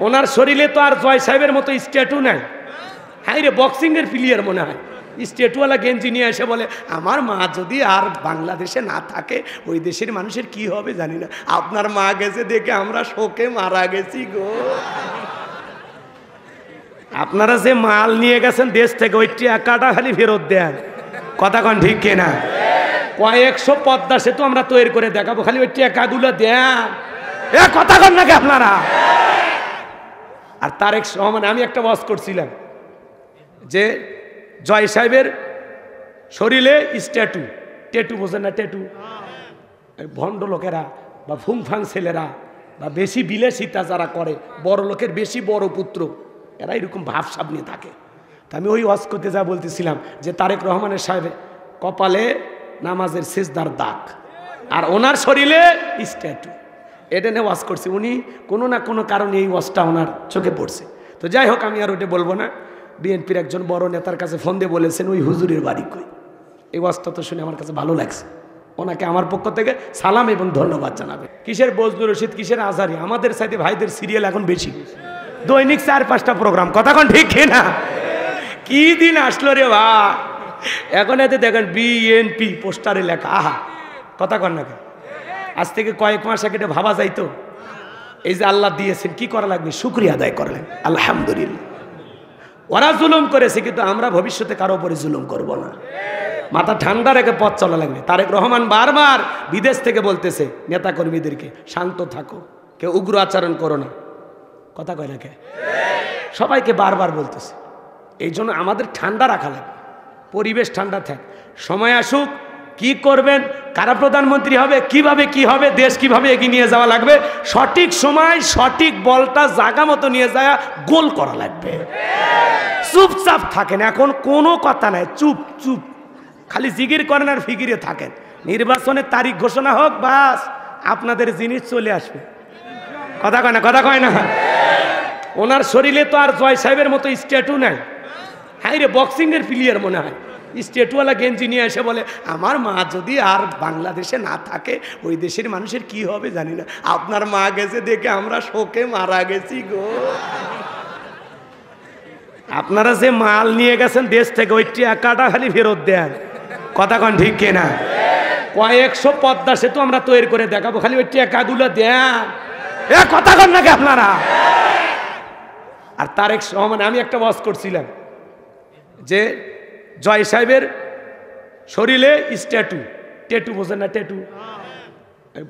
ওনার শরীরে তো আর জয় সাহেবের মতো স্ট্যাটু নাই। হ্যাঁ রে, বক্সিংয়ের প্লেয়ার মনে হয়। স্ট্যাটুওয়ালা গেঞ্জি নিয়ে এসে বলে আমার মা যদি আর বাংলাদেশে না থাকে ওই দেশের মানুষের কি হবে জানি না, আপনার মা গেছে দেখে আমরা শোকে মারা গেছি গো। আপনারা যে মাল নিয়ে গেছেন দেশ থেকে ওই টাকাটা খালি ফেরত দেন। কথা কন ঠিক কিনা? কয়েকশো পদ্মা সেতু আমরা তৈরি করে দেখাবো, খালি ওই টাকাগুলো দেন। এ কথা কন নাকি আপনারা? আর তারেক রহমান, আমি একটা ওয়াজ করছিলাম যে জয় সাহেবের শরীরে স্ট্যাটু, ট্যাটু বোঝেন না? ট্যাটু ভণ্ড লোকেরা বা ফুংফাং ছেলেরা বা বেশি বিলাসিতা যারা করে, বড় লোকের বেশি বড় পুত্র, এরা এরকম ভাবসাব নিয়ে থাকে। তা আমি ওই ওয়াজ করতে যা বলতেছিলাম যে তারেক রহমানের সাহেব কপালে নামাজের সিজদার দাগ আর ওনার শরীরে স্ট্যাটু, এটা নিয়ে ওয়াজ করছি। উনি কোনো না কোনো কারণে এই ওয়াজটা ওনার চোখে পড়ছে। তো যাই হোক, আমি আর ওটা বলবো না। বিএনপির একজন বড় নেতার কাছে ফোন দিয়ে বলেছেন ওই হুজুরের বাড়ি কই। এই ওয়াজটা তো শুনে আমার কাছে ভালো লাগছে। ওনাকে আমার পক্ষ থেকে সালাম এবং ধন্যবাদ জানাবে। কিসের বজলুর রশিদ, কিসের আজহারি, আমাদের সাথে ভাইদের সিরিয়াল এখন বেশি, দৈনিক 4-5টা প্রোগ্রাম। কথা কন ঠিক কিনা? কি দিন আসলো রে ভাই! এখন এতে দেখেন বিএনপি পোস্টারে লেখা, আহা, কথা কন না। আজ থেকে কয়েক মাস আগে এটা ভাবা যাইতো এই যে আল্লাহ দিয়েছেন, কি করা লাগবে? শুকরিয়া আদায় করলেন, আলহামদুলিল্লাহ। ওরা জুলুম করেছে, কিন্তু আমরা ভবিষ্যতে কারো উপরে জুলুম করব না। মাথা ঠান্ডা রেখে পথ চলা লাগবে। তারেক রহমান বারবার বিদেশ থেকে বলতেছে নেতা কর্মীদেরকে, শান্ত থাকো, কেউ উগ্র আচরণ করো না। কথা কয় না কে? সবাইকে বারবার বলতেছে। এই জন্য আমাদের ঠান্ডা রাখা লাগবে, পরিবেশ ঠান্ডা থাক। সময় আসুক, কি করবেন, কারা প্রধানমন্ত্রী হবে, কিভাবে কি হবে, দেশ কিভাবে এগিয়ে নিয়ে যাওয়া লাগবে, সঠিক সময় সঠিক বলটা জায়গা মতো নিয়ে যাওয়া গোল করা লাগবে। চুপচাপ থাকেন, এখন কোনো কথা নাই, চুপ চুপ, খালি জিগির করেন আর ফিগিরে থাকেন। নির্বাচনের তারিখ ঘোষণা হোক, বাস আপনাদের জিনিস চলে আসবে। কথা কয় না? কথা কয় না? ওনার শরীরে তো আর জয় সাহেবের মতো স্ট্যাটু নাই। হ্যাঁ রে, বক্সিংয়ের প্লেয়ার মনে হয়। স্ট্যাটুওয়ালা গেঞ্জি নিয়ে এসে বলে আমার মা যদি আর বাংলাদেশে না থাকে ওই দেশের মানুষের কি হবে জানি না, আপনার মা গেছে দেখে আমরা শোকে মারা গেছি গো। আপনারা যে মাল নিয়ে গেছেন দেশ থেকে ওই টাকাটা খালি ফেরত দেন। কথা কন ঠিক কিনা? কয়েকশো পদ্মা সেতু আমরা তৈরি করে দেখাবো, খালি ওই টাকাগুলো দেন। এ কথা কন নাকি আপনারা? আর তারেক রহমান, আমি একটা ওয়াজ করছিলাম যে জয় সাহেবের শরীরে স্ট্যাটু, ট্যাটু বোঝেন না? ট্যাটু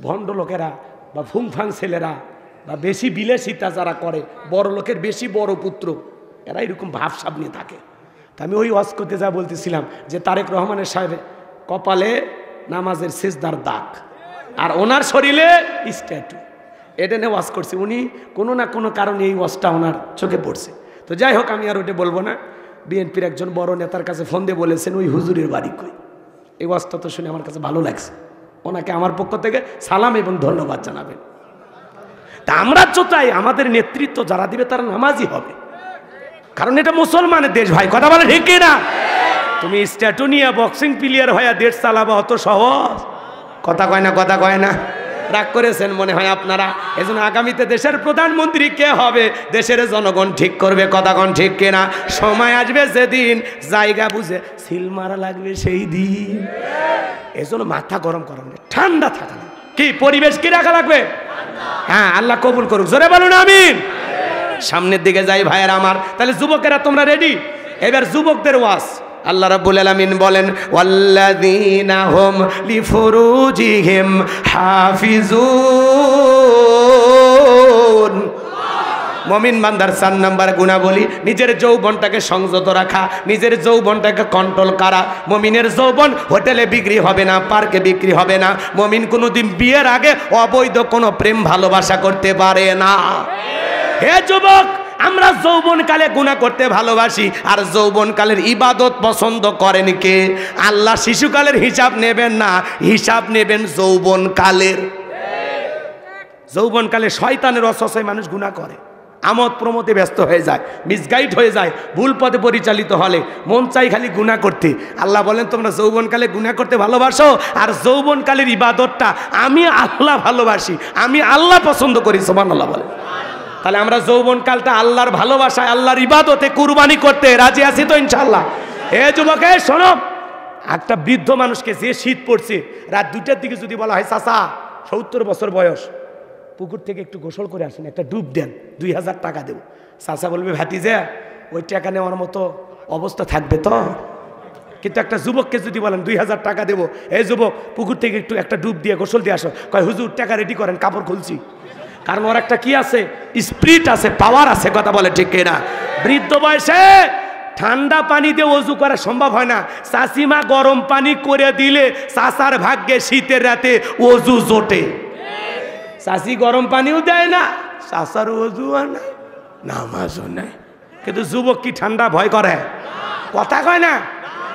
ভণ্ড লোকেরা বা ফুংফাং ছেলেরা বা বেশি বিলাসিতা যারা করে, বড় লোকের বেশি বড় পুত্র, এরা এরকম ভাবসাব নিয়ে থাকে। তা আমি ওই ওয়াজ করতে যা বলতেছিলাম যে তারেক রহমানের সাহেব কপালে নামাজের সিজদার দাগ আর ওনার শরীরে স্ট্যাটু, এটা নিয়ে ওয়াজ করছি। উনি কোনো না কোনো কারণে এই ওয়াজটা ওনার চোখে পড়ছে। তো যাই হোক, আমি আর ওটা বলবো না। বিএনপির একজন বড় নেতার কাছে ফোন দিয়ে বলেছেন ওই হুজুরের বাড়ি কই। এই ওয়াজটা তো শুনে আমার কাছে ভালো লাগছে। ওনাকে আমার পক্ষ থেকে সালাম এবং ধন্যবাদ জানাবেন। তা আমরা তো চাই আমাদের নেতৃত্ব যারা দিবে তারা নামাজি হবে, কারণ এটা মুসলমানের দেশ ভাই। কথা বলে ঠিক কিনা? তুমি স্ট্যাটু নিয়ে বক্সিং প্লেয়ার হয়ে দেশ চালাবা অত সহজ? কথা কয় না? কথা কয় না? রাগ করেছেন মনে হয় আপনারা। এজন্য আগামীতে দেশের প্রধানমন্ত্রী কে হবে দেশের জনগণ ঠিক করবে। কথা কন ঠিক কিনা? সময় আসবে যেদিন জায়গা বুঝে সিল মারা লাগবে সেই দিন। এজন্য মাথা গরম করেন, ঠান্ডা থাকা, কি পরিবেশ কি রাখা লাগবে? হ্যাঁ, আল্লাহ কবুল করুক, জোরে বলুন আমিন। সামনের দিকে যাই ভাইয়ের আমার। তাহলে যুবকেরা তোমরা রেডি? এবার যুবকদের ওয়াজ। আল্লাহ রাব্বুল আলামিন বলেন ওয়াল্লাযীনা হুম লিফুরুজিহিম হাফিজুন। মুমিন বান্দার 4 নাম্বার গুণাবলী নিজের যৌবনটাকে সংযত রাখা, নিজের যৌবনটাকে কন্ট্রোল করা। মুমিনের যৌবন হোটেলে বিক্রি হবে না, পার্কে বিক্রি হবে না। মুমিন কোনোদিন বিয়ের আগে অবৈধ কোনো প্রেম ভালোবাসা করতে পারে না। হে যুবক, আমরা যৌবনকালে গুনাহ করতে ভালোবাসি, আর যৌবনকালের ইবাদত পছন্দ করেন কে? আল্লাহ শিশুকালের হিসাব নেবেন না, হিসাব নেবেন যৌবনকালের। যৌবনকালে শয়তানের ওয়াসওয়াসায় মানুষ গুনাহ করে, আমোদ প্রমোদে ব্যস্ত হয়ে যায়, মিসগাইড হয়ে যায়, ভুল পথে পরিচালিত হলে মন চাই খালি গুনাহ করতে। আল্লাহ বলেন তোমরা যৌবনকালে গুনাহ করতে ভালোবাসো, আর যৌবনকালের ইবাদতটা আমি আল্লাহ ভালোবাসি, আমি আল্লাহ পছন্দ করি। সুবহানাল্লাহ বলে। তাহলে আমরা যৌবনকালটা আল্লাহর ভালোবাসায়, আল্লাহর ইবাদতে কুরবানি করতে রাজি আছি তো ইনশাআল্লাহ? এ যুবকে শোনো, একটা বৃদ্ধ মানুষকে, যে শীত পড়ছে, রাত 2টার দিকে যদি বলা হয় চাচা 70 বছর বয়স, পুকুর থেকে একটু গোসল করে আসেন, একটা ডুব দেন, 2000 টাকা দেব। চাচা বলবে ভাতিজা ওই টাকা নেওয়ার মতো অবস্থা থাকবে তো? কিন্তু একটা যুবককে যদি বলেন 2000 টাকা দেবো, এই যুবক পুকুর থেকে একটু একটা ডুব দিয়ে গোসল দিয়ে আসো, কয় হুজুর টাকা রেডি করেন, কাপড় খুলছি। কারণ ওর একটা কি আছে, স্পিরিট আছে, পাওয়ার আছে, কথা বলে ঠিক কিনা? বৃদ্ধ বয়সে ঠান্ডা পানি দিয়ে অজু করা সম্ভব হয় না। চাষিমা গরম পানি করে দিলে চাষার ভাগ্যে শীতের রাতে অজু জোটে। চাষি গরম পানিও দেয় না, চাষার অজুও নাই, নামাজও নাই। কিন্তু যুবক কি ঠান্ডা ভয় করে? কথা কয় না।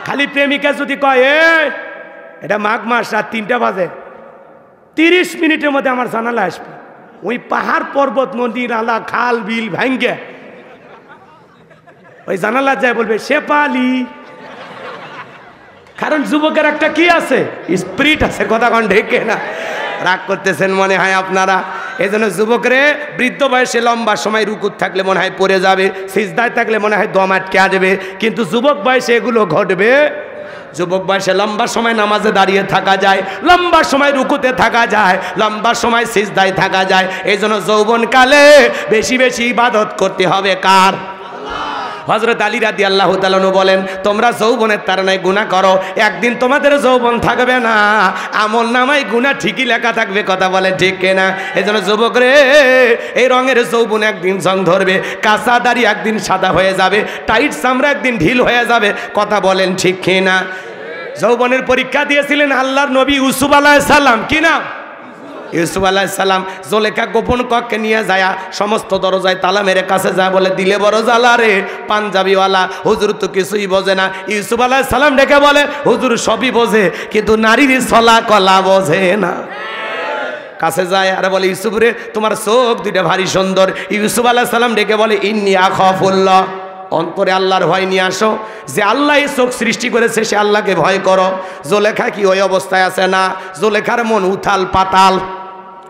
খালি প্রেমিকা যদি কয় এটা মাঘ মাস, রাত 3টা বাজে, 30 মিনিটের মধ্যে আমার জানালা আসবে, ওই পাহাড় পর্বত নদী নালা খাল বিল ভাঙ্গে ওই জানালা যায় বলবে শেফালি। কারণ যুবকের একটা কি আছে, স্পিরিট আছে, কথা কন ঢেকে না। রাগ করতেছেন মনে হয় আপনারা। এই জন্য যুবকরে বৃদ্ধ বয়সে লম্বা সময় রুকুত থাকলে মনে হয় পড়ে যাবে, সিজদায় থাকলে মনে হয় দম আটকে আসবে, কিন্তু যুবক বয়সে এগুলো ঘটবে। যুবক বয়সে লম্বা সময় নামাজে দাঁড়িয়ে থাকা যায়, লম্বা সময় রুকুতে থাকা যায়, লম্বা সময় সিজদায় থাকা যায়। এই জন্য যৌবনকালে বেশি বেশি ইবাদত করতে হবে কার? হযরত আলী রাদিয়াল্লাহু তাআলা বলেন, তোমরা যৌবনের তাড়নায় গুনাহ করো, একদিন তোমাদের যৌবন থাকবে না, আমলনামায় গুনাহ ঠিকই লেখা থাকবে, কথা বলে ঠিক কিনা? এজন্য যুবক রে, এই রঙের যৌবন একদিন জং ধরবে, কাঁচা দাড়ি একদিন সাদা হয়ে যাবে, টাইট চামড়া একদিন ঢিল হয়ে যাবে, কথা বলেন ঠিক কিনা? যৌবনের পরীক্ষা দিয়েছিলেন আল্লাহর নবী ইউসুফ আলাইহিস সালাম, কি নাম? ইউসুফ আলাইহিস সালাম। জুলেখা গোপন কক্ষে নিয়ে যায়, সমস্ত দরজায় তালা মেরে কাছে যায়, বলে দিলে বড় জ্বালা রে পাঞ্জাবিওয়ালা, হুজুর তো কিছুই বোঝে না। ইউসুফ আলাইহিস সালাম ডেকে বলে, হুজুর সবই বোঝে, কিন্তু নারীর ছলা কলা বোঝে না। কাছে যায় আর বলে, ইউসুফ রে তোমার চোখ দুইটা ভারী সুন্দর। ইউসুফ আলাইহিস সালাম ডেকে বলে, ইন্নী আখাফুল্লাহ, অন্তরে আল্লাহর ভয় নিয়ে আসো, যে আল্লাহ এই চোখ সৃষ্টি করেছে সে আল্লাহকে ভয় করো। জুলেখা কি ওই অবস্থায় আছে না? জুলেখার মন উথাল পাতাল,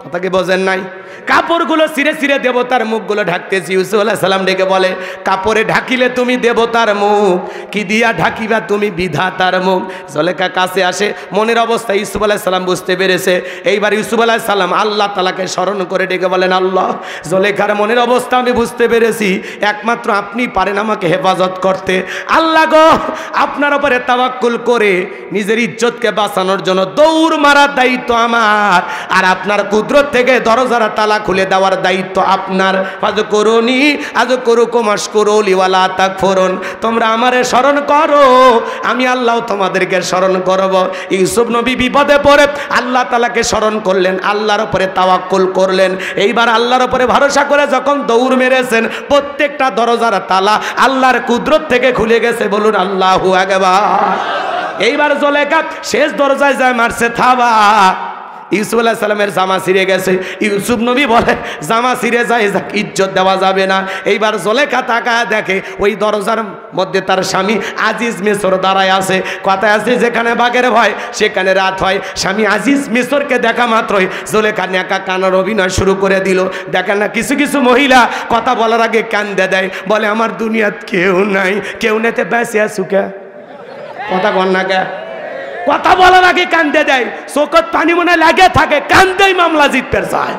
কথা কি বোঝেন নাই? কাপড়গুলো ছিঁড়ে ছিঁড়ে দেবতার মুখগুলো ঢাকতেছি। ইউসুফ আলাইহিস সালাম ডেকে বলে, কাপড়ে ঢাকিলে তুমি দেবতার মুখ, কি দিয়া ঢাকিবা তুমি বিধাতার মুখ। জুলেখা কাছে আসে, মনের অবস্থা ইউসুফ আলাইহিস সালাম বুঝতে পেরেছে। এইবার ইউসুফ আলাইহিস সালাম আল্লাহ তাআলাকে স্মরণ করে ডেকে বলেন, আল্লাহ, জুলেখার মনের অবস্থা আমি বুঝতে পেরেছি, একমাত্র আপনি পারেন আমাকে হেফাজত করতে। আল্লাহ গো, আপনার উপরে তাওয়াক্কুল করে নিজের ইজ্জতকে বাঁচানোর জন্য দৌড় মারার দায়িত্ব আমার, আর আপনার কুদরত থেকে দরজার তালা খুলে দেওয়ার দায়িত্ব আপনার। ফাযকুরুনি আযকুরুকুম ওয়াশকুরুলি ওয়ালা তাকফুরুন, তোমরা আমারে স্মরণ করো, আমি আল্লাহ তোমাদেরকে স্মরণ করব। ইউসুফ নবী বিপদে পড়ে আল্লাহ তাআলাকে স্মরণ করলেন, আল্লাহর উপরে তাওয়াক্কুল করলেন। এইবার আল্লাহর উপরে ভরসা করে যখন দৌড় মেরেছেন, প্রত্যেকটা দরজার তালা আল্লাহর কুদরত থেকে খুলে গেছে। বলুন আল্লাহু আকবার। এইবার জুলেখা শেষ দরজায় যায় মারছে থাবা। ইউসুফ আলাইহিস সালামের জামা ছিঁড়ে গেছে। ইউসুফ নবী বলে, জামা ছিঁড়ে যায়, ইজ্জত দেওয়া যাবে না। এইবার জুলেখা তাকায় দেখে ওই দরজার মধ্যে তার স্বামী আজিজ মিসর দাঁড়ায় আছে। কথায় আছে, যেখানে বাঘের ভয় সেখানে রাত হয়। স্বামী আজিজ মিসরকে দেখা মাত্রই জুলেখা নেকা কানার অভিনয় শুরু করে দিল। দেখেন না, কিছু কিছু মহিলা কথা বলার আগে কান্দে দেয়, বলে আমার দুনিয়াত কেউ নাই, কেউ নেতে বেঁচে আসুকে, কথা কন না কে, কথা বলার আগে কান্দে দেয়, চোখত পানি মনে লাগে থাকে, কান্দেই মামলা জিততে চায়।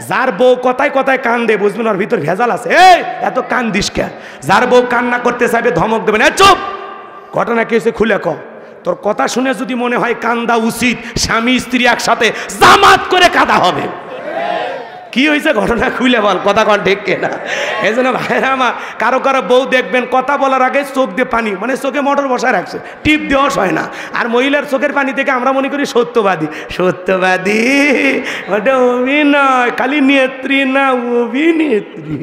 যার বউ কথায় কথায় কান্দে, বুঝবেন ওর ভিতর ভেজাল আছে। এই এত কান্দিস কে? যার বউ কান্না করতে চাইবে ধমক দেবেন, চুপ, ঘটনা কি হয়েছে খুলে ক। তোর কথা শুনে যদি মনে হয় কান্দা উচিত, স্বামী স্ত্রী একসাথে জামাত করে কাঁদা হবে। কি হয়েছে ঘটনা খুলে বল, কথা কন ঠিক কিনা? এই জন্য ভাইরা আমার, কারো কারো বউ দেখবেন কথা বলার আগে চোখ দিয়ে পানি, মানে চোখে মোটর বসায় রাখছে, টিপ দেওয়া হয় না। আর মহিলার চোখের পানি থেকে আমরা মনে করি সত্যবাদী। সত্যবাদী ওটা অভিনয়, খালি নেত্রী না অভিনেত্রী।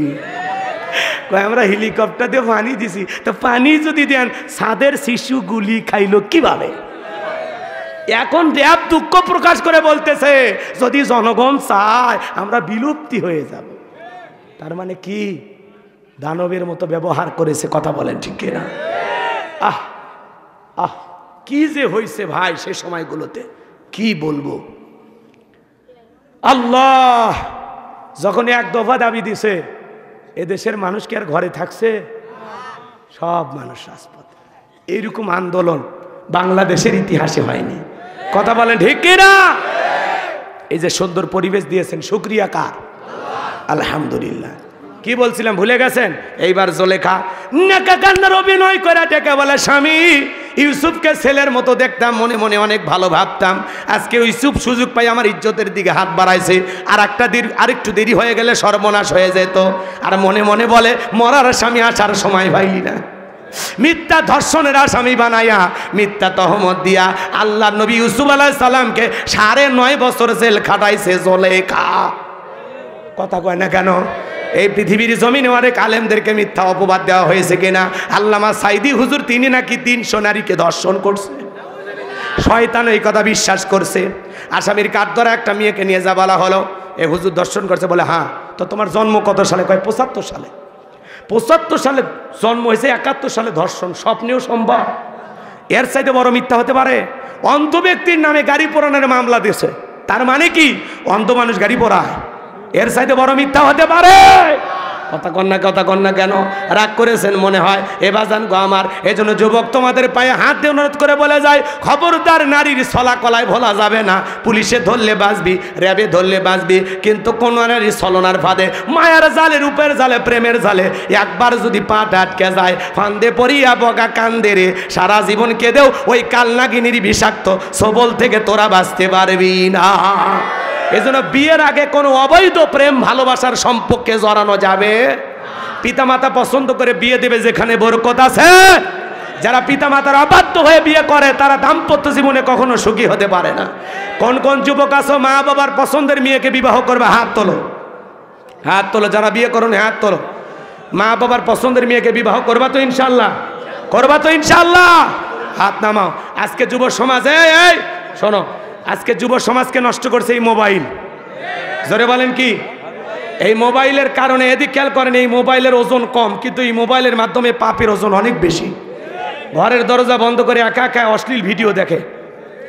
আমরা হেলিকপ্টার দিয়ে পানি দিছি, তো পানি যদি দেন, ছাদের শিশু গুলি খাইলো কিভাবে? এখন র্যাব দুঃখ প্রকাশ করে বলতেছে, যদি জনগণ চায় আমরা বিলুপ্তি হয়ে যাব। তার মানে কি? দানবের মতো ব্যবহার করেছে, কথা বলেন ঠিক কিনা? আহ আহ কি যে হয়েছে ভাই সে সময়গুলোতে, কি বলবো। আল্লাহ যখন এক দফা দাবি দিছে, এদেশের মানুষ কি আর ঘরে থাকছে? সব মানুষ রাজপথে। এইরকম আন্দোলন বাংলাদেশের ইতিহাসে হয়নি। কথা বলেন ঠিক কিনা? এই যে সুন্দর পরিবেশ দিয়েছেন, শুকরিয়া কার? আলহামদুলিল্লাহ। কি বলছিলাম ভুলে গেছেন? এইবার জোলেখা নাকা কান্নার অভিনয় করে ডেকে বলে, স্বামী ইউসুফকে ছেলের মতো দেখতাম, মনে মনে অনেক ভালো ভাবতাম। আজকে ইউসুফ সুযোগ পাই আমার ইজ্জতের দিকে হাত বাড়াইছে, আরেকটু দেরি হয়ে গেলে সর্বনাশ হয়ে যেত। আর মনে মনে বলে, মরার স্বামী আসার সময় পাইলি না। মিথ্যা ধর্ষণের আসামি বানাইয়া, মিথ্যা তহমত দিয়া আল্লাহ নবী ইউসুফ আলাইহিস সালামকে 9.5 বছর জেল খাটাইছে জোলেখা। কথা কয় না কেন? এই পৃথিবীর জমিনে অনেক আলেমদেরকে মিথ্যা অপবাদ দেওয়া হয়েছে কিনা? আল্লামা সাইদি হুজুর তিনি নাকি 300 নারীকে ধর্ষণ করছে। শয়তান এই কথা বিশ্বাস করছে। আসামির কাঠ ধরা একটা মেয়েকে নিয়ে যা বলা হলো, এ হুজুর ধর্ষণ করছে। বলে হ্যাঁ। তো তোমার জন্ম কত সালে? কয় 75 সালে। 75 সালে জন্ম হয়েছে, 71 সালে ধর্ষণ। স্বপ্নেও সম্ভব? এর চাইতে বড় মিথ্যা হতে পারে? অন্ধ ব্যক্তির নামে গাড়ি পোড়ানোর মামলা দিয়েছে, তার মানে কি অন্ধ মানুষ গাড়ি পোড়ায়? এর চাইতে বড় মিথ্যা হতে পারে? কথা কন্যা কেন? রাগ করেছেন মনে হয়। এ বাজান গো আমার, এই জন্য যুবক তোমাদের পায়ে হাত দিয়ে অনুরোধ করে বলে যায়, খবরদার নারীর ছলা কলায় ভোলা যাবে না। পুলিশে ধরলে বাঁচবি, র্যাবে ধরলে বাঁচবি, কিন্তু কোন নারীর ছলনার ফাঁদে, মায়ার জালে, রূপের জালে, প্রেমের জালে একবার যদি পাটা আটকে যায়, ফান্দে পড়িয়া বগা কান্দে রে, সারা জীবন কেঁদেও ওই কালনাগিনীর বিষাক্ত সবল থেকে তোরা বাঁচতে পারবি না। এজন্য বিয়ের আগে কোনো অবৈধ প্রেম ভালোবাসার সম্পর্কে জড়ানো যাবে। পিতামাতা পছন্দ করে বিয়ে দেবে যেখানে বরকত আছে। যারা পিতামাতার অবাধ্য হয়ে বিয়ে করে তারা দাম্পত্য জীবনে কখনো সুখী হতে পারে না। কোন কোন যুবক আছো মা বাবার পছন্দের মেয়েকে বিবাহ করবে? হাত তোলো, হাত তোলো। যারা বিয়ে করো না হাত তোলো। মা বাবার পছন্দের মেয়েকে বিবাহ করবা তো ইনশাল্লাহ? করবা তো ইনশাল্লাহ? হাত নামাও। আজকে যুব সমাজ, এই শোনো, আজকে যুব সমাজকে নষ্ট করছে এই মোবাইল। জোরে বলেন কি? এই মোবাইলের কারণে, এদিক খেয়াল করেন, এই মোবাইলের ওজন কম, কিন্তু এই মোবাইলের মাধ্যমে পাপের ওজন অনেক বেশি। ঘরের দরজা বন্ধ করে একা একা অশ্লীল ভিডিও দেখে।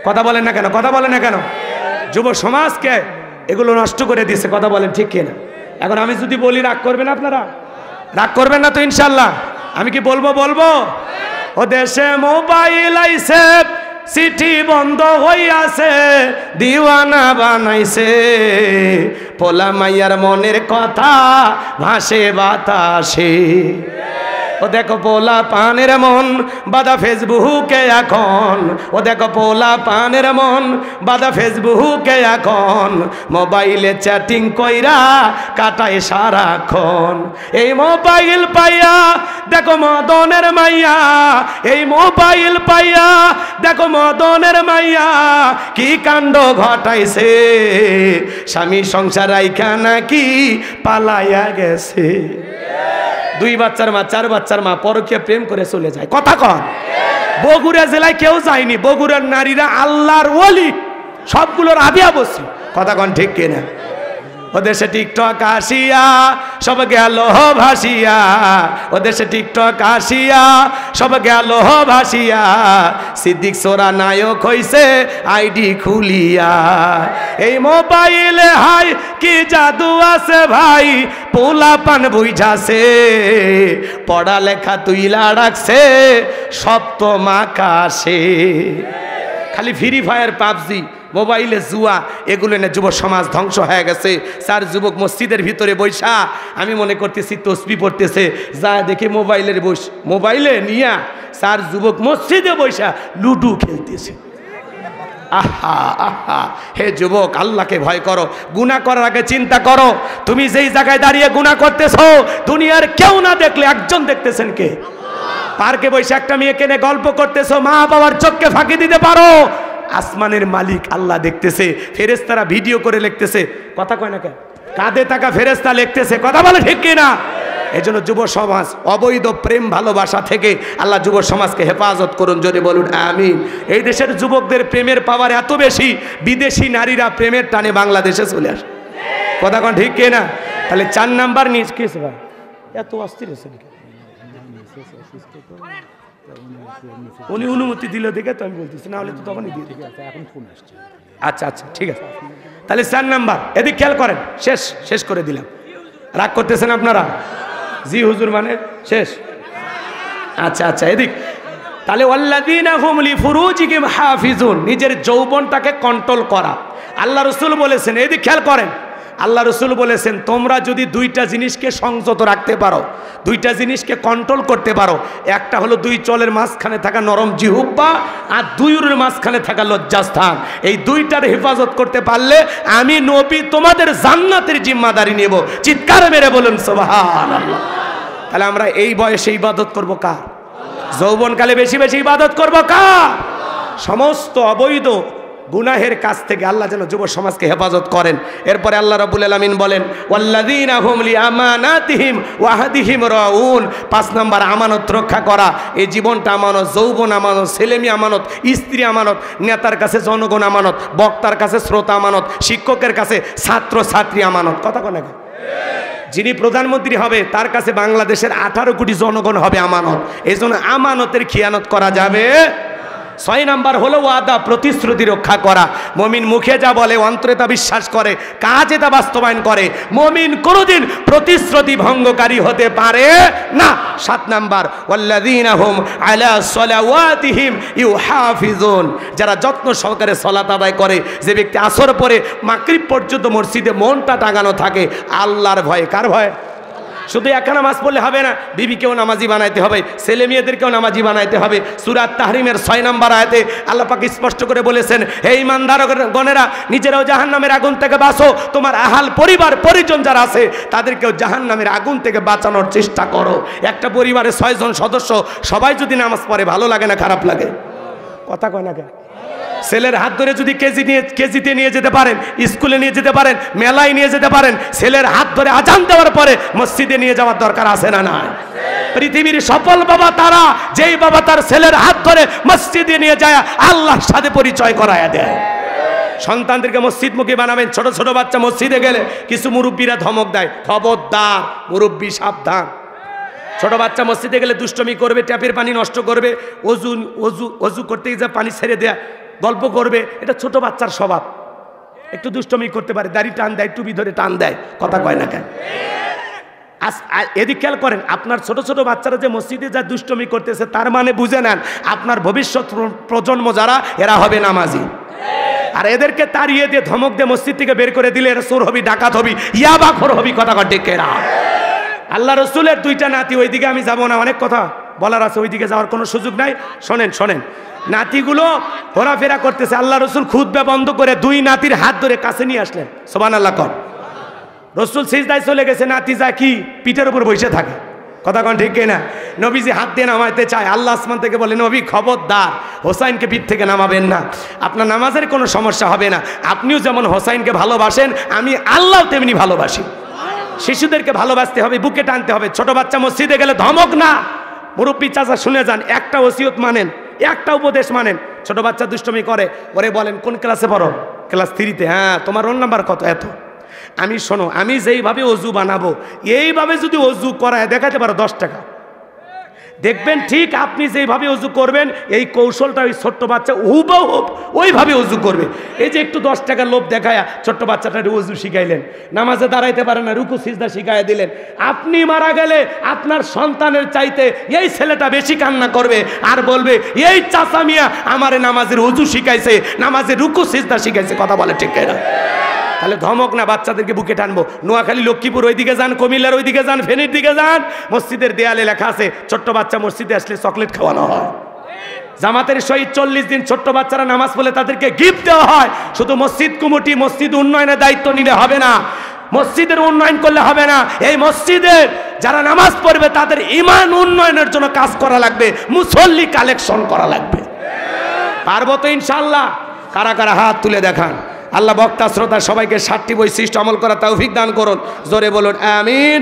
কথা বলেন না কেন? কথা বলেন না কেন? যুব সমাজকে এগুলো নষ্ট করে দিয়েছে। কথা বলেন ঠিক কিনা? এখন আমি যদি বলি রাগ করবেন আপনারা? রাগ করবেন না তো ইনশাল্লাহ? আমি কি বলবো? ও দেশে মোবাইল আইছে, চিঠি বন্ধ হইয়াছে, দিওয়ানা বানাইছে, পোলা মাইয়ার মনের কথা ভাসে বাতাসে। ও দেখো পোলা পানের মন বাদা ফেসবুকে এখন, ও দেখো পোলা পানের মন বাদা ফেসবুকে এখন, মোবাইলে চ্যাটিং কইরা কাটায় সারাক্ষণ। এই মোবাইল পাইয়া দেখো মদনের মাইয়া, এই মোবাইল পাইয়া দেখো মদনের মাইয়া কি কাণ্ড ঘটাইছে, স্বামী সংসার রাইখা নাকি পালাইয়া গেছে। 2 বাচ্চার মা, 4 বাচ্চার মা পরকীয়া প্রেম করে চলে যায়। কথা কন? বগুড়া জেলায় কেউ যায়নি। বগুড়ার নারীরা আল্লাহর ওলি, সবগুলোর আবিয়া বসি। কথা কন ঠিক কিনা? ওদেশে টিকটক আসিয়া সব গেল ভাসিয়া, ওদেশে টিকটক আসিয়া সব গেল ভাসিয়া, সিদ্দিক সোরা নায়ক হইছে আইডি খুলিয়া। এই মোবাইলে হাই কি জাদু আছে ভাই, পোলা পান বুঝাছে, পড়ালেখা তুইলা রাখছে সপ্তম আকাশে। খালি ফ্রি ফায়ার, পাবজি, মোবাইলে জুয়া, এগুলো না যুব সমাজ ধ্বংস হয়ে গেছে। 4 যুবক মসজিদের ভিতরে বৈশা, আমি মনে করতেছি তসবিহ পড়তেছে, যা দেখি মোবাইলে নিয়া 4 যুবক মসজিদে বৈশা লুডু খেলতেছে। আহা আহা, হে যুবক, আল্লাহকে ভয় করো। গুনাহ করার আগে চিন্তা করো, তুমি যেই জায়গায় দাঁড়িয়ে গুনাহ করতেছো, দুনিয়ার কেউ না দেখলে একজন দেখতেছেন কে? পার্কে বসে একটা মেয়েকে নিয়ে গল্প করতেছো, মা বাবার চোখকে ফাঁকি দিতে পারো, আসমানের মালিক আল্লাহ দেখতেছে, ফেরেশতারা ভিডিও করে লিখতেছে। কথা কয় না কেন? কাঁধে থাকা ফেরেশতা লিখতেছে। কথা বলে ঠিক কিনা? এজন্য যুব সমাজ অবৈধ প্রেম ভালোবাসা থেকে আল্লাহ যুব সমাজকে হেফাজত করুন, যদি বলুন আমিন। এই দেশের যুবকদের প্রেমের পাওয়ার এত বেশি, বিদেশি নারীরা প্রেমের টানে বাংলাদেশে চলে আসে। কথা কন ঠিক কিনা? তাহলে 4 নাম্বার নিজ কি ভাই এত অস্থির হয়েছে? উনি অনুমতি দিল দেখে তো আমি বলতেছি, না হলে তো তখনই দিয়ে। আচ্ছা আচ্ছা ঠিক আছে। তাহলে 4 নাম্বার, এদিক খেয়াল করেন। শেষ করে দিলাম, রাগ করতেছেন আপনারা? জি হুজুর মানে শেষ? আচ্ছা এদিক। তাহলে ওয়াল্লাযীনা হুম লিফুরুজিহিম হাফিজুন, নিজের যৌবনটাকে কন্ট্রোল করা। আল্লাহ রাসূল বলেছেন, এদিক খেয়াল করেন, আল্লাহ রাসূল বলেছেন তোমরা যদি দুইটা জিনিসকে সংযত রাখতে পারো, দুইটা জিনিসকে কন্ট্রোল করতে পারো, একটা হলো দুই চলের মাঝখানে থাকা নরম জিহ্বা, আর দুই উরুর মাঝখানে থাকা লজ্জাস্থান, এই দুইটার হেফাজত করতে পারলে আমি নবী তোমাদের জান্নাতের জিম্মাদারি নেব। চিৎকার মেরে বলুন সুবহানাল্লাহ। তাহলে আমরা এই বয়সে ইবাদত করব কার? যৌবনকালে বেশি বেশি ইবাদত করব কার? সমস্ত অবৈধ গুনাহের কাছ থেকে আল্লাহ যেন যুব সমাজকে হেফাজত করেন। এরপরে আল্লাহ রাব্বুল আলামিন বলেন ওয়াল্লাযীনা হুম লিআমানাতিহিম ওয়া আহদিহিম রাউন। 5 নাম্বার, আমানত রক্ষা করা। এই জীবনটা আমানত, যৌবন আমানত, ছেলেমেয়ে আমানত, স্ত্রী আমানত, নেতার কাছে জনগণ আমানত, বক্তার কাছে শ্রোতা আমানত, শিক্ষকের কাছে ছাত্র ছাত্রী আমানত। কথা কোন না? যিনি প্রধানমন্ত্রী হবে তার কাছে বাংলাদেশের 18 কোটি জনগণ হবে আমানত। এই জন্য আমানতের খিয়ানত করা যাবে। 6 নাম্বার হলো ওয়াদা, প্রতিশ্রুতি রক্ষা করা। মুমিন মুখে যা বলে অন্তরে তা বিশ্বাস করে, কাজে তা বাস্তবায়ন করে। মুমিন কোনোদিন প্রতিশ্রুতি ভঙ্গকারী হতে পারে না। 7 নাম্বার ওয়াল্লাযীনা হুম আলা সালাওয়াতিহিম ইউহাফিজুন, যারা যত্ন সহকারে সালাত আদায় করে। যে ব্যক্তি আসর পরে মাগরিব পর্যন্ত মসজিদে মনটা টাঙানো থাকে আল্লাহর ভয়ে। কার ভয়ে? শুধু একা নামাজ পড়লে হবে না, বিবিকেও নামাজি বানাইতে হবে, ছেলে মেয়েদেরকেও নামাজি বানাইতে হবে। সূরা তাহরিমের 6 নম্বর আয়াতে আল্লাহ পাক স্পষ্ট করে বলেছেন, হে ঈমানদারগণেরা, নিজেরাও জাহান্নামের আগুন থেকে বাঁচো, তোমার আহাল পরিবার পরিজন যারা আছে তাদেরকেও জাহান্নামের আগুন থেকে বাঁচানোর চেষ্টা করো। একটা পরিবারে 6 জন সদস্য, সবাই যদি নামাজ পড়ে ভালো লাগে না খারাপ লাগে? কথা কয় না কেন? ছেলের হাত ধরে যদি কেজিতে নিয়ে যেতে পারেন, স্কুলে নিয়ে যেতে পারেন, মেলায় নিয়ে যেতে পারেন, ছেলের হাত ধরে আজান দেওয়ার পরে মসজিদে নিয়ে যাওয়ার দরকার আছে না? না। পৃথিবীর সফল বাবা তারা, যেই বাবা তার ছেলের হাত ধরে মসজিদে নিয়ে যায় আল্লাহর সাথে পরিচয় করায়া দেয়। সন্তানদেরকে মসজিদমুখী বানাবেন। ছোট ছোট বাচ্চা মসজিদে গেলে কিছু মুরব্বীরা ধমক দেয়, খবরদার মুরব্বী সাবধান। ছোট বাচ্চা মসজিদে গেলে দুষ্টমি করবে, ট্যাপের পানি নষ্ট করবে, অজু করতে গিয়ে পানি ছেড়ে দেয়া, গল্প করবে। এটা ছোট বাচ্চার স্বভাব, একটু দুষ্টমি করতে পারে, দাড়ি টান দেয়, টুপি ধরে টান দেয়। কথা কয় না কেন? এদিক খেয়াল করেন, আপনার ছোট ছোট বাচ্চারা যে মসজিদে যা দুষ্টমি করতেছে তার মানে বুঝে নেন আপনার ভবিষ্যৎ প্রজন্ম যারা এরা হবে নামাজি। আর এদেরকে তাড়িয়ে দিয়ে ধমক দিয়ে মসজিদ থেকে বের করে দিলে এরা চোর হবি, ডাকাত হবি, ইয়াবাখোর হবি। কথা কয় ঠিক কিনা? আল্লাহ রসুলের 2টা নাতি, ওইদিকে আমি যাব না, অনেক কথা বলার আছে, ওইদিকে যাওয়ার কোনো সুযোগ নাই। শোনেন, নাতিগুলো ঘোরাফেরা করতেছে, আল্লাহ রসুল খুতবা বন্ধ করে 2 নাতির হাত ধরে কাছে নিয়ে আসলেন। সুবহানাল্লাহ কর। রসুল সিজদায় চলে গেছে, নাতি যা কি পিঠের উপর বসে থাকে। কথা কন ঠিক কিনা? নবীজি হাত দিয়ে নামাইতে চায়, আল্লাহ আসমান থেকে বলে, নবী খবরদার হোসাইনকে পিঠ থেকে নামাবেন না, আপনার নামাজের কোনো সমস্যা হবে না। আপনিও যেমন হোসাইনকে ভালোবাসেন, আমি আল্লাহ তেমনি ভালোবাসি। শিশুদেরকে ভালোবাসতে হবে, বুকে টানতে হবে। ছোট বাচ্চা মসজিদে গেলে ধমক না। মুরব্বী চাচা শুনে যান, একটা ওসিয়ত মানেন, একটা উপদেশ মানেন। ছোট বাচ্চা দুষ্টমি করে, ওরে বলেন কোন ক্লাসে পড়ো? ক্লাস 3-তে। হ্যাঁ, তোমার রোল নাম্বার কত? এত। আমি শোনো, আমি যেইভাবে অজু বানাবো এইভাবে যদি অজু করায় দেখাতে পারো 10 টাকা, দেখবেন ঠিক আপনি যেইভাবে অজু করবেন এই কৌশলটা ওই ছোট্ট বাচ্চা হুবহুব ওইভাবে অজু করবে। এই যে একটু 10 টাকার লোভ দেখায়া ছোট্ট বাচ্চাটার অজু শিখাইলেন, নামাজে দাঁড়াইতে পারে না, রুকু সিজদা শিখাইয়া দিলেন। আপনি মারা গেলে আপনার সন্তানের চাইতে এই ছেলেটা বেশি কান্না করবে আর বলবে, এই চাচা মিয়া আমারে নামাজের অজু শিখাইছে, নামাজের রুকু সিজদা শিখাইছে। কথা বলে ঠিক না? তাহলে ধমক না, বাচ্চাদেরকে বুকে টানবো। নোয়াখালী, লক্ষ্মীপুর ওইদিকে যান, কুমিল্লার ওইদিকে যান, ফেনীর দিকে যান, মসজিদের দেয়ালে লেখা আছে ছোট্ট বাচ্চা মসজিদে আসলে চকলেট খাওয়ানো হয়। জামাতের শহীদ 40 দিন ছোট্ট বাচ্চারা নামাজ পড়লে তাদেরকে গিফট দেওয়া হয়। শুধু মসজিদ কমিটি মসজিদ উন্নয়নের দায়িত্ব নিলে হবে না, মসজিদের উন্নয়ন করলে হবে না। এই মসজিদে যারা নামাজ পড়বে তাদের ঈমান উন্নয়নের জন্য কাজ করা লাগবে, মুসল্লি কালেকশন করা লাগবে। পারবো তো ইনশাআল্লাহ? কারা কারা হাত তুলে দেখান। আল্লাহ বক্তা শ্রোতা সবাইকে 7টি বৈশিষ্ট্য আমল করা তৌফিক দান করুন। জোরে বলুন আমিন।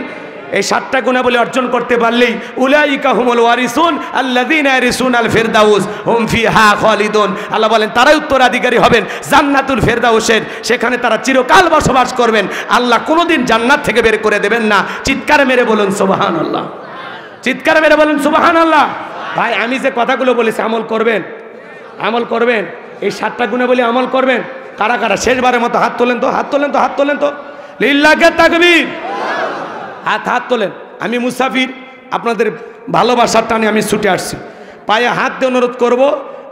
এই 7টা গুণাবলী অর্জন করতে পারলেই উলাইকা হুমুল ওয়ারিসুন আল্লাযীনা ইয়ারিসুনাল ফিরদাউস হুম ফিহা খালিদুন। আল্লাহ বলেন তারাই উত্তরাধিকারী হবেন জান্নাতুল ফিরদাউসের, সেখানে তারা চিরকাল বসবাস করবেন। আল্লাহ কোনোদিন জান্নাত থেকে বের করে দেবেন না। চিৎকার মেরে বলুন সুবহানাল্লাহ, চিৎকার মেরে বলুন সুবহানাল্লাহ। ভাই আমি যে কথাগুলো বলেছি আমল করবেন, আমল করবেন। এই 7টা গুণাবলী আমল করবেন। কারা কারা শেষবারের মতো হাত তোলেন তো, হাত তোলেন তো, হাত তোলেন তো, লিল্লাহে তাকবীর, হাত তোলেন। আমি মুসাফির, আপনাদের ভালোবাসার টানে আমি ছুটে আসছি। পায়ে হাত দিয়ে অনুরোধ করব,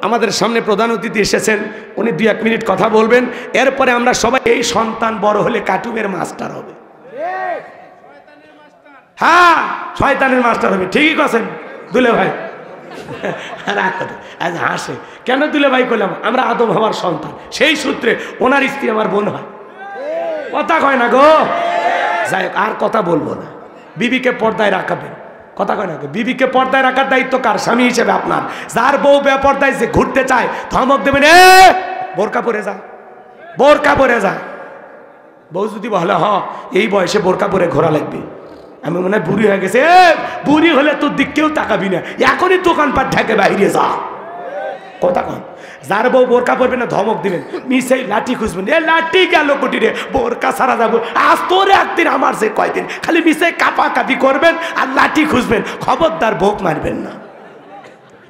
আমাদের সামনে প্রধান অতিথি এসেছেন, উনি 2-1 মিনিট কথা বলবেন। এরপরে আমরা সবাই, এই সন্তান বড় হলে কার্টুনের মাস্টার হবে। হ্যাঁ, শয়তানের মাস্টার হবে। ঠিকই কথা দুলে ভাই, আজ হাসে কেন দুলে ভাই করলাম? আমরা আদম হওয়ার সন্তান, সেই সূত্রে ওনার স্ত্রী আমার বোন হয়। কথা কয় না গো? যাই হোক, আর কথা বলবো না। বিবিকে পর্দায় রাখাবেন, কথা কয় না গো? বিবিকে পর্দায় রাখার দায়িত্ব কার? স্বামী হিসেবে আপনার। যার বউ বেপর্দায় যে ঘুরতে চায়, ধমক দেবেন, এ বোরকা পরে যা, বোরকা পরে যা। বউ যদি বলে হ এই বয়সে বোরকা পরে ঘোরা লাগবে, আমি মনে হয় বুড়ি হয়ে গেছে, বুড়ি হলে তোর দিক কেউ তাকাবি না, এখনই দোকানপাট থেকে বাইরে যা। কথা কন। যার বউ বোরকা পরবে না, ধমক দিবেন, মিশাই লাঠি খুঁজবেন, এ লাঠি গেল কুটিরে, বোরকা ছাড়া যাবো। আজ তোর একদিন আমার সে কয়দিন, খালি মিশাই কাপা কাপি করবেন আর লাঠি খুঁজবেন। খবরদার বউক মারবেন না,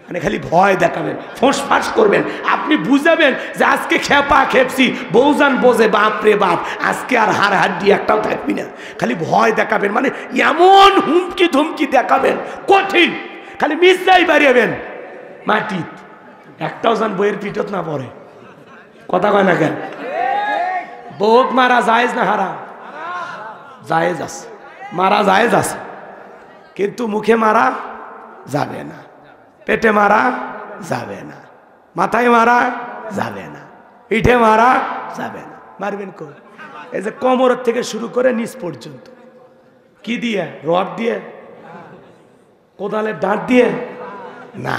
মানে খালি ভয় দেখাবেন, ফোঁসফাঁস করবেন। আপনি বুঝাবেন যে আজকে খেপা খেপসি, বউজান বোঝে, বাপ রে বাপ, আজকে আর হাড় হাড্ডি একটাও থাকবি না। খালি ভয় দেখাবেন, মানে এমন হুমকি ধুমকি দেখাবেন কঠিন, খালি মিশাই বাড়িয়েবেন মাটি, একটাও যেন বইয়ের পিঠত না পড়ে। কথা কয় না কেন? বউক মারা জায়েজ না হারাম? জায়েজ আছে, মারা জায়েজ আছে, কিন্তু মুখে মারা যাবে না, পেটে মারা যাবে না, মাথায় মারা যাবে না, পিঠে মারা যাবে না। মারবেন কই? এই যে কোমর থেকে শুরু করে নিচ পর্যন্ত। কি দিয়ে? রড দিয়ে? কোদালের দাঁত দিয়ে? না,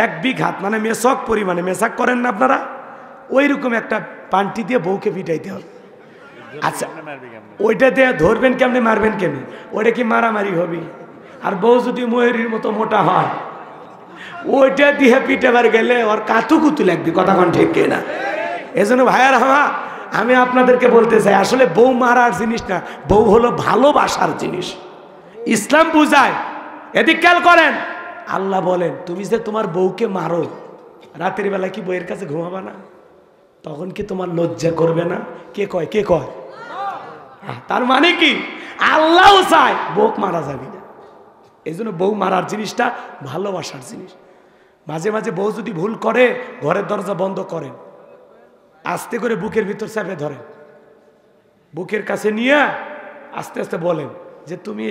1 বিঘাত, মানে মেশক পরিমাণে, মেশাক করেন না আপনারা, ওই রকম একটা পান্টি দিয়ে বউকে পিটাইতে হবে। আচ্ছা, ওইটা দিয়ে ধরবেন কেমনে, মারবেন কেমনে? ওইটা কি মারামারি হবে? আর বউ যদি ময়ূরীর মতো মোটা হয়, ওইটা দিয়ে পিটাবার গেলে ওর কাতুকুতু লাগবে। কথা কোন ঠিক না? এজন্য ভাইয়ার হামা, আমি আপনাদেরকে বলতে চাই, আসলে বউ মারার জিনিস না, বউ হলো ভালোবাসার জিনিস। ইসলাম বুঝায়। এদিক খেয়াল করেন, আল্লাহ বলেন, তুমি যে তোমার বউকে মারো, রাতের বেলা কি বউয়ের কাছে ঘুমাবা না? তখন কি তোমার লজ্জা করবে না? কে কয়? কে কয়? তার মানে কি আল্লাহ চায় বউক মারা যাবে না। এই জন্য বউ মারার জিনিসটা ভালোবাসার জিনিস। মাঝে মাঝে বউ যদি ভুল করে, ঘরের দরজা বন্ধ করেন, আস্তে করে বুকের ভিতর চাপে ধরেন, বুকের কাছে নিয়ে আস্তে আস্তে বলেন যে তুমি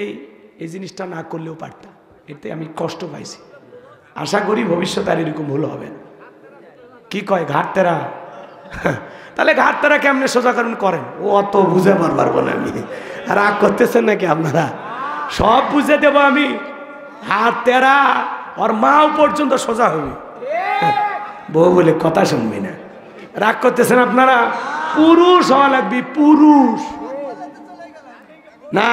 এই জিনিসটা না করলেও পারতা, এতে আমি কষ্ট পাইছি, আশা করি ভবিষ্যতে আর এরকম ভুল হবে না। কি কয় ঘাটতেরা? তাহলে ঘাটতেরা কেমনে সোজাকরণ করেন? ও অত বুঝে পারবো না আমি। রাগ করতেছেন নাকি আপনারা? সব বুঝে দেবো আমি। হাত তেরা ওর মাও পর্যন্ত সোজা হবে। বউ বলে কথা শুনবি না। রাগ করতেছেন আপনারা? পুরুষ হওয়া লাগবে, পুরুষ না।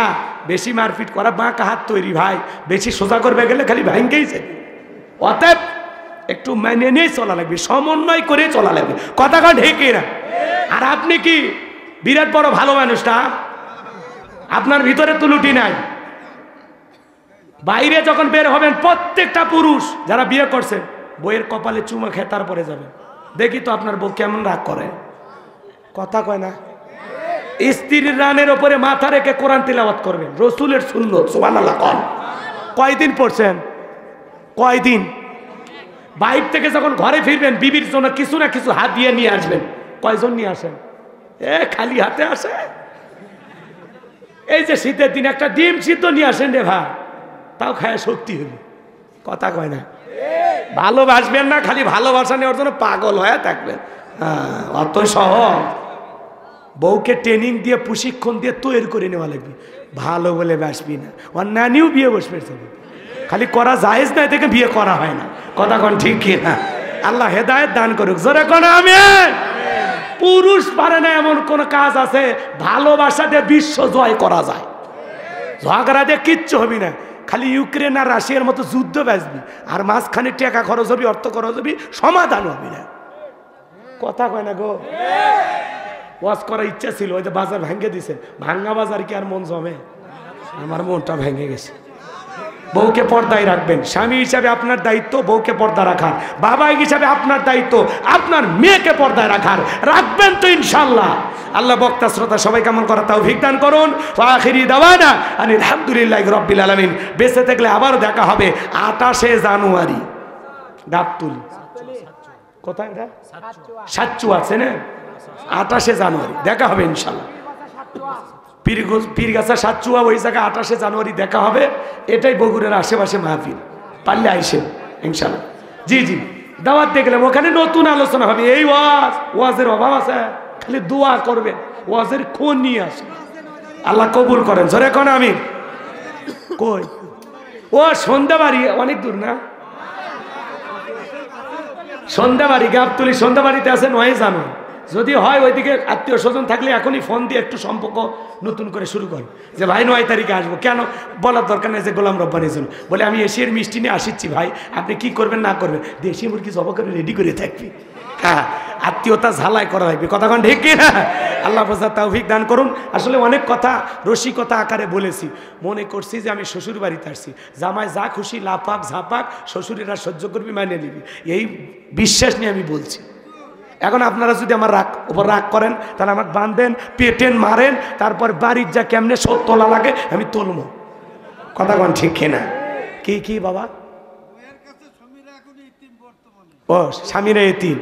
বেশি মারপিট করা বাঁকা হাত তৈরি ভাই, বেশি সোজা করবে গেলে খালি ভাঙ্গেই যাবে। অতএব একটু মেনে নিয়ে চলা লাগবে, সমন্বয় করে চলা লাগবে। কথা কন ঢেকে না? আর আপনি কি বিরাট বড় ভালো মানুষটা, আপনার ভিতরে তুলুটি নাই। বাইরে যখন বের হবেন, প্রত্যেকটা পুরুষ যারা বিয়ে করছেন, বইয়ের কপালে চুমা খেয়ে তারপরে যাবেন। দেখি তো আপনার বউ কেমন রাগ করে। কথা কয় না? স্ত্রীর রানের ওপরে মাথা রেখে কোরআন তিলাওয়াত করবেন, রসুলের সুন্নত। সুবহানাল্লাহ। কোন কয়দিন পড়ছেন? কয়দিন? বাইর থেকে যখন ঘরে ফিরবেন, বিবির জন্য কিছু না কিছু হাত দিয়ে নিয়ে আসবেন। কয়জন নিয়ে আসেন? খালি হাতে আসে? এই যে শীতের দিন একটা ডিম সিদ্ধ নিয়ে আসেন রে ভাই, তাও খায় শক্তি হবে। কথা কয় না? ভালোবাসবেন না, খালি ভালোবাসা নেওয়ার জন্য পাগল হয়ে থাকবেন। অত সহজ। বউকে ট্রেনিং দিয়ে, প্রশিক্ষণ দিয়ে তৈরি করে নেওয়া লাগবে। ভালো বলে বাসবি না, ওর নানিও বিয়ে বসবে। খালি করা জায়েজ না, থেকে বিয়ে করা হয় না। কথা কোন ঠিক কি না? আল্লাহ হেদায়েত দান করুক। জোরে কোন আমিন। পুরুষ পারে না এমন কোন কাজ আছে ভালোবাসা দিয়ে বিশ্ব জয় করা যায়? ঝগড়া দিয়ে কিচ্ছু হবি না। খালি ইউক্রেন আর রাশিয়ার মতো যুদ্ধ বাঁচবি, আর মাঝখানে টাকা খরচ হবি, অর্থ খরচ হবি, সমাধান হবি না। কথা কয় না গো? ওয়াজ করার ইচ্ছা ছিল, ওই যে বাজার ভেঙে দিছেন। ভাঙ্গা বাজার কি আর মন জমে? আমার মনটা ভেঙে গেছে। বউকে পর্দায় রাখবেন। স্বামী হিসাবে আপনার দায়িত্ব বউকে পর্দা রাখার, বাবা হিসাবে আপনার দায়িত্ব আপনার মেয়েকে পর্দায় রাখার। রাখবেন তো ইনশাআল্লাহ। আল্লাহ বক্তা শ্রোতা সবাই কেমন করা তৌফিক দান করুন। আখিরি দাওয়ানা আলহামদুলিল্লাহি রাব্বিল আলামিন। বেঁচে থাকলে আবারও দেখা হবে 28শে জানুয়ারি গাবতুলি। কোথায় এটা? সাচ্চু আছে না? 28শে জানুয়ারি দেখা হবে ইনশাআল্লাহ। পীরগাছা সাচ্চুয়া ওই জায়গায় 28শে জানুয়ারি দেখা হবে। এটাই বগুড়ার আশেপাশে মাহফিল, পারলে আইসেন ইনশাআল্লাহ। জি জি, দাওয়াত দেখলাম, ওখানে নতুন আলোচনা হবে। এই ওয়াজের অভাব আছে, খালি দোয়া করবেন, ওয়াজের কোন নিয়ে আসে আল্লাহ কবুল করেন। জোরে কোন আমি কই ও সন্ধ্যাবাড়ি অনেক দূর না? সন্ধ্যাবাড়ি গাবতলী সন্ধ্যাবাড়িতে আছে 9 জানুয়ারি। যদি হয় ওইদিকে আত্মীয় স্বজন থাকলে এখনই ফোন দিয়ে একটু সম্পর্ক নতুন করে শুরু করেন যে ভাই 9 তারিখে আসবো। কেন বলার দরকার নেই যে গোলাম রব্বানি জন্য বলে আমি এশিয়ার মিষ্টি নিয়ে আসিচ্ছি ভাই, আপনি কি করবেন না করবেন, দেশি মুরগি জব করে রেডি করে থাকবি। হ্যাঁ, আত্মীয়তা ঝালাই করা লাগবে, কথা কোন ঠিক কিনা? আল্লাহ বোঝা তৌফিক দান করুন। আসলে অনেক কথা রসিকতা আকারে বলেছি, মনে করছি যে আমি শ্বশুর বাড়িতে আসছি, জামাই যা খুশি লাফাক ঝাপাক শ্বশুরেরা সহ্য করবি, মানে নিবি, এই বিশ্বাস নিয়ে আমি বলছি। এখন আপনারা যদি আমার উপর রাগ করেন তাহলে আমাকে বাঁধেন, পেটেন, মারেন, তারপর বাড়ির যা কেমনে সব তোলা লাগে আমি তুলবো, কথা কোন ঠিক কিনা? কি কি বাবা? ও স্বামীরা এতিম,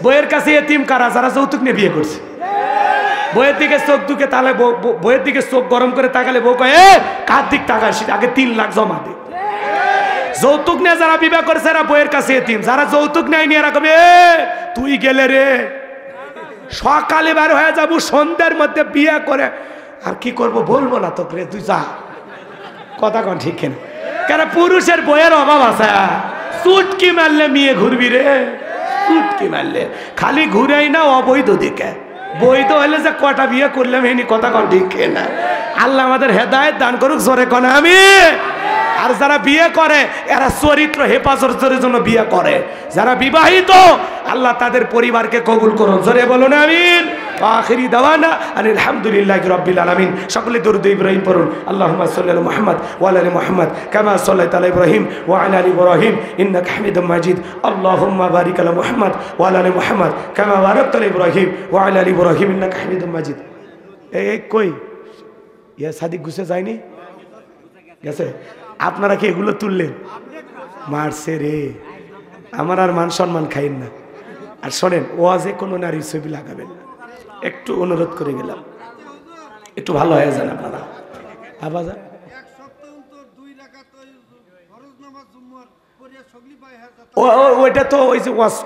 বইয়ের কাছে এতিম কারা? যারা যৌতুক নিয়ে বিয়ে করছে। বইয়ের দিকে চোখ দুকে তাহলে বইয়ের দিকে চোখ গরম করে তাকালে বউ কয় কার দিক তাকাস, আগে 3 লাখ জমা দে। যৌতুক নিয়ে যারা বিবাহ করেছে এরা বইয়ের কাছে এতিম, যারা যৌতুক নেয় নিয়ে এরকম তুই গেলে রে, সকালে বার হয়ে যাবো, সন্ধ্যার মধ্যে বিয়ে করে আর কি করব বলবো না তোকে রে, তুই যা, কথা কোন ঠিক কিনা? কেন পুরুষের বইয়ের অভাব আছে, চুটকি মারলে মেয়ে ঘুরবি রে, চুটকি মারলে খালি ঘুরেই না অবৈধ দিকে, বৈধ হলে যে কটা বিয়ে করলাম এনি, কথা কোন ঠিক কিনা? আল্লাহ আমাদের হেদায়েত দান করুক, জোরে কোন আমি। আর যারা বিয়ে করে এরা চরিত্র হেফাজতের জন্য বিয়ে করে, যারা বিবাহিত আল্লাহ তাদের পরিবারকে কবুল করুন, জোরে বলুন আমিন। আখিরি দাওয়ানা আলহামদুলিল্লাহি রাব্বিল আলামিন। সকলে দরুদ ইব্রাহিম পড়ুন। আল্লাহুম্মা সাল্লি আলা মুহাম্মদ ওয়া আলা আলি মুহাম্মদ কামা সাল্লাইতা আলা ইব্রাহিম ওয়া আলা আলি ইব্রাহিম ইন্নাকা হামিদুম মাজিদ। আল্লাহুম্মা বারিক আলা মুহাম্মদ ওয়া আলা আলি মুহাম্মদ কামা বারাকতা আলা ইব্রাহিম ওয়া আলা আলি ইব্রাহিম ইন্নাকা হামিদুম মাজিদ। এই কই ইয়া সাদিক ঘুষে যায়নি? গেছে? আপনারা কি এগুলো তুললেন? মারছে রে, আমার আর মান সম্মান খাইন না। আর শোনেন, ওয়াজে কোনো নারীর ছবি লাগাবেন না, একটু অনুরোধ করে গেলাম, একটু ভালো হয়ে যান আপনারা। আবাজা ওইটা তো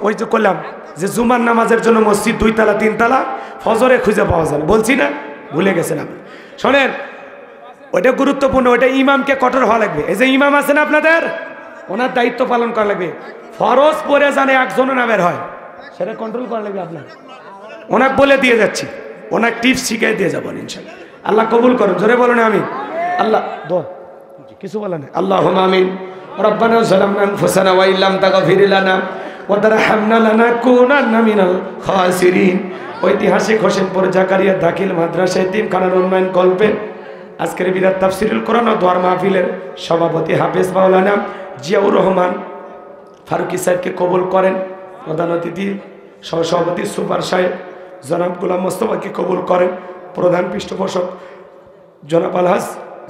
ওই যে করলাম যে জুমার নামাজের জন্য মসজিদ 2 তলা 3 তলা ফজরে খুঁজে পাওয়া যায়, বলছি না, ভুলে গেছেন আপনি। শোনেন, ওইটা গুরুত্বপূর্ণ, ওইটা ইমামকে কঠোর হওয়া লাগবে। এই যে ইমাম আছেন আপনাদের, ওনার দায়িত্ব পালন করা লাগবে। ফরজ পরে জানে একজনও না বের হয়, সেটা কন্ট্রোল করা লাগবে আপনার। ওনাকে বলে দিয়ে যাচ্ছি, ওনার টিপস শিখিয়ে দিয়ে যাবেন ইনশাআল্লাহ। আল্লাহ কবুল করুন, জোরে বলুন আমিন। আল্লাহ দোয়া কিছু বলেন, আল্লাহুম্মা আমিন। রব্বানা যালামনা আনফুসানা ওয়া ইল্লাম তাগফির লানা ওয়া তারহামনা লানাকুনান্না মিনাল খাসিরিন। ঐতিহাসিক হোসেনপুর জাকারিয়া দাখিল মাদ্রাসা এতিমখানার উন্নয়ন কল্পে আজকের বিরাট তাফসিরুল কোরআন ও দোয়ার মাহফিলের সভাপতি হাফেজ মাওলানা জিয়াউর রহমান ফারুকী সাহেবকে কবুল করেন। প্রধান অতিথি সহসভাপতি সুপার সাহেব জনাব গোলাম মোস্তফাকে কবুল করেন। প্রধান পৃষ্ঠপোষক জনাব আলহাজ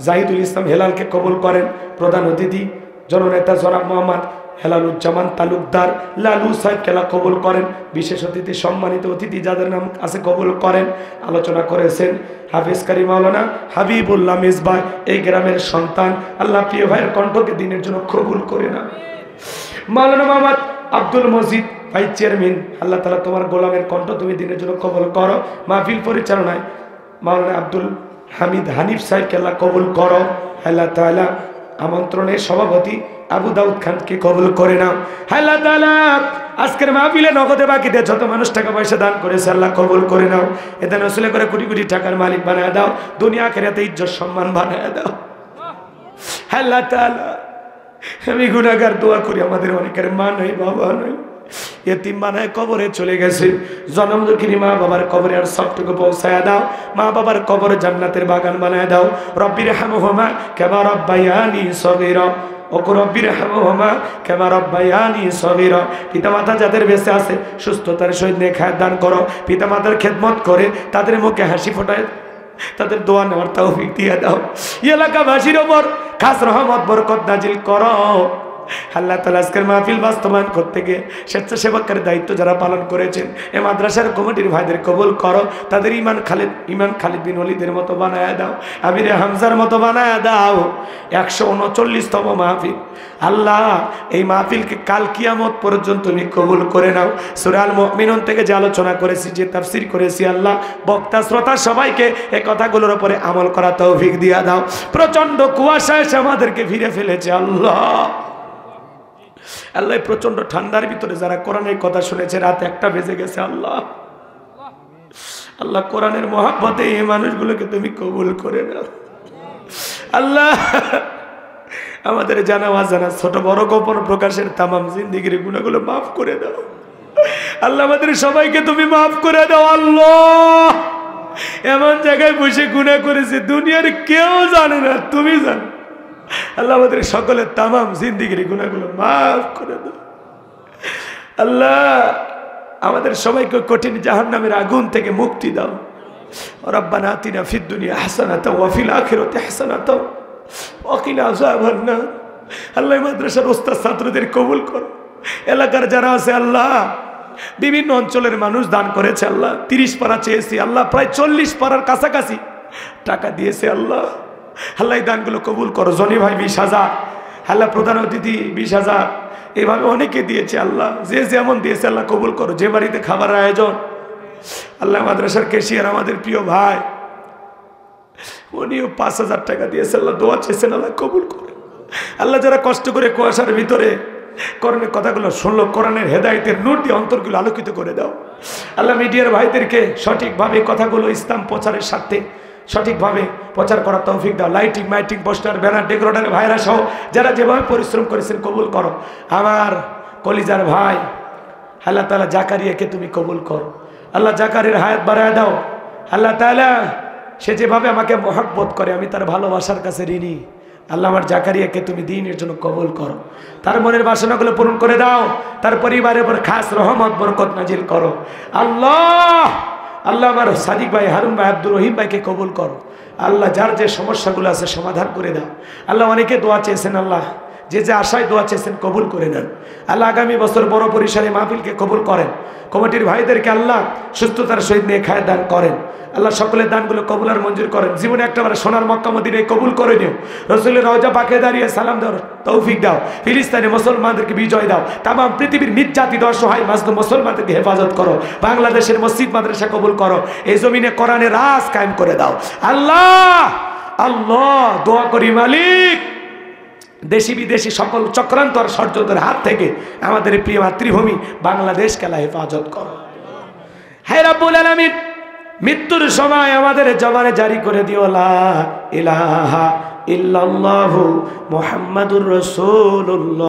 জাহিদুল ইসলাম হেলালকে কবুল করেন। প্রধান অতিথি জননেতা জনাব মোহাম্মদ হেলালুজ্জামান তালুকদার লালু সাহেবকেলা কবুল করেন। বিশেষ অতিথি সম্মানিত অতিথি যাদের নাম আছে কবুল করেন। আলোচনা করেছেন হাফিজ কারি মাওলানা হাবিবুল্লাহ মিসবাহ, এই গ্রামের সন্তান। আল্লাহ প্রিয় ভাইয়ের কণ্ঠকে দিনের জন্য কবুল করে না। মাওলানা মোহাম্মদ আব্দুল মজিদ ভাই চেয়ারম্যান, আল্লাহ তাআলা তোমার গোলামের কণ্ঠ তুমি দিনের জন্য কবুল করো। মাহফিল পরিচালনায় মাওলানা আব্দুল হামিদ হানিফ সাহেবকে আল্লাহ কবুল করো। আল্লাহ তাআলা আমন্ত্রণের সভাপতি আবু দাউদ খানকে কবুল করে নাও। আল্লাহ তাআলা আজকের মাহফিলে নগদে বাকিতে যত মানুষ টাকা পয়সা দান করেছে আল্লাহ কবুল করে নাও। এতে নসলে করে কোটি কোটি টাকার মালিক বানায় দাও, দুনিয়া আখিরাতে ইজ্জত সম্মান বানায় দাও। আল্লাহ তাআলা আমি গুনাহগার, দোয়া করি আমাদের অনেকের মা নাই বাবা নাই, এতিম বানায় কবরে চলে গেছে। জনম দুঃখিনী মা বাবার কবরে আর সবটুকু পৌঁছায় দাও। মা বাবার কবরে জান্নাতের বাগান বানায় দাও। রব্বির হামহুমা কামা রাব্বায়ানি সগীরা ওয়া রাব্বিরহামহুমা কামা রাব্বায়ানি সগীরা। পিতামাতা যাদের বেঁচে আছে সুস্থতার সহিত নেক হায়াত দান করো। পিতামাতার খেদমত করে তাদের মুখে হাসি ফোটায় তাদের দোয়া নেওয়ার তৌফিক দিয়ে দাও। এলাকাবাসীর ওপর খাস রহমত বরকত নাজিল করো। আল্লাহ তাআলা আজকের মাহফিল বাস্তবায়ন করতে গিয়ে স্বেচ্ছাসেবকের দায়িত্ব যারা পালন করেছেন এ মাদ্রাসার কমিটির ভাইদের কবুল করো। তাদের ইমান খালিদ বিন ওয়ালিদের মতো বানায় দাও, আমির হামজার মতো বানায় দাও। 139তম মাহফিল আল্লাহ, এই মাহফিলকে কাল কিয়ামত পর্যন্ত তুমি কবুল করে নাও। সূরা আল মুমিনুন থেকে যে আলোচনা করেছি, যে তাফসীর করেছি, আল্লাহ বক্তা শ্রোতা সবাইকে এই কথাগুলোর উপরে আমল করা তৌফিক দিয়া দাও। প্রচন্ড কুয়াশা এসে আমাদেরকে ঘিরে ফেলেছে আল্লাহ। আল্লাহ প্রচন্ড ঠান্ডার ভিতরে যারা কোরআনের কথা শুনেছে, রাত 1টা বেজে গেছে আল্লাহ। আল্লাহ কোরআনের মহব্বতে এই মানুষগুলোকে তুমি কবুল করে নাও আল্লাহ। আমাদের জানা অজানা ছোট বড় গোপন প্রকাশের তামাম জিন্দেগির গুনাহগুলো মাফ করে দাও আল্লাহ। আমাদের সবাইকে তুমি মাফ করে দাও আল্লাহ। এমন জায়গায় বসে গুনাহ করেছে দুনিয়ার কেউ জানে না, তুমি জানো আল্লাহ। আমাদের সকলের তামাম জিন্দেগির গুনাহগুলো মাফ করে দাও আল্লাহ। আমাদের সবাইকে কঠিন জাহান্নামের আগুন থেকে মুক্তি দাও। রব্বানা আতিনা ফিদ দুনিয়া হাসানাতাও ওয়া ফিল আখিরাতি হাসানাতাও ওয়া কিনা আযাবান নার। আল্লাহ মাদ্রাসার ওস্তাদ ছাত্রদের কবুল করো। এলাকার যারা আছে আল্লাহ, বিভিন্ন অঞ্চলের মানুষ দান করেছে আল্লাহ। 30 পারা চেয়েছি আল্লাহ, প্রায় 40 পারার কাছাকাছি টাকা দিয়েছে আল্লাহ। আল্লাহ এই দানগুলো কবুল করো। জনি ভাই 20,000, আল্লাহ প্রধান অতিথি 20,000, এভাবে অনেকে দিয়েছে আল্লাহ। যে যেমন দিয়েছে আল্লাহ কবুল করো। যে বাড়িতে খাবারের আয়োজন আল্লাহ, মাদ্রাসার ক্যাশিয়ার আমাদের প্রিয় ভাই, উনিও 5,000 টাকা দিয়েছে আল্লাহ। দোয়া চেয়েছেন আল্লাহ কবুল করে আল্লাহ। যারা কষ্ট করে কুয়াশার ভিতরে কোরআনের কথাগুলো শুনলো, কোরআনের হেদায়েতের নূর দিয়ে অন্তরগুলো আলোকিত করে দাও আল্লাহ। মিডিয়ার ভাইদেরকে সঠিকভাবে কথাগুলো ইসলাম প্রচারের স্বার্থে সঠিকভাবে প্রচার করার তৌফিক দাও। লাইটিং, মাইটিং, পোস্টার, ব্যানার, ডেকোরেটর ভাইরা সহ যারা যেভাবে পরিশ্রম করেছেন কবুল করো। আমার কলিজার ভাই আল্লাহ তাআলা জাকারিয়াকে তুমি কবুল করো আল্লাহ। জাকারিয়ার হায়াত বাড়ায় দাও আল্লাহ তাআলা। সে যেভাবে আমাকে মহব্বত করে আমি তার ভালোবাসার কাছে ঋণী আল্লাহ। আমার জাকারিয়াকে তুমি দ্বীনের জন্য কবুল করো। তার মনের বাসনাগুলো পূরণ করে দাও। তার পরিবারের উপর খাস রহমত বরকত নাজিল করো আল্লাহ। আল্লাহ আমার সাদিক ভাই, হারুন ভাই, আব্দুর রহিম ভাইকে কবুল করো আল্লাহ। যার যে সমস্যাগুলো আছে সমাধান করে দাও আল্লাহ। অনেকে দোয়া চেয়েছেন আল্লাহ, যে যে আশায় দোয়া চেয়েছেন কবুল করে নেন আল্লাহ। আগামী বছর বড় পরিসরে মাহফিলকে কবুল করেন। কমিটির ভাইদেরকে আল্লাহ সুস্থতার সহিত নেক হায়াত দান করেন আল্লাহ। সকলের দানগুলো কবুল আর মঞ্জুর করেন। জীবনে একটাবার সোনার মক্কা মদিনায় কবুল করে নিও। রাসূলের রওজা পাকে দাঁড়িয়ে সালাম দাও, তৌফিক দাও। ফিলিস্তিনে মুসলমানদেরকে বিজয় দাও। তাম পৃথিবীর নির্যাতিত অসহায় মাজলুম মুসলমানদেরকে হেফাজত করো। বাংলাদেশের মসজিদ মাদ্রাসা কবুল করো। এই জমিনে কোরআনের রাজ কায়েম করে দাও আল্লাহ। আল্লাহ দোয়া করি মালিক, দেশি বিদেশি সকল চক্রান্ত আর ষড়যন্ত্রের হাত থেকে আমাদের প্রিয় মাতৃভূমি বাংলাদেশকে আল্লাহ হেফাজত করো। হে রাব্বুল আলামিন, মৃত্যুর সময় আমাদের জবানে জারি করে দিও লা ইলাহা ইল্লাল্লাহু মুহাম্মাদুর রাসূলুল্লাহ।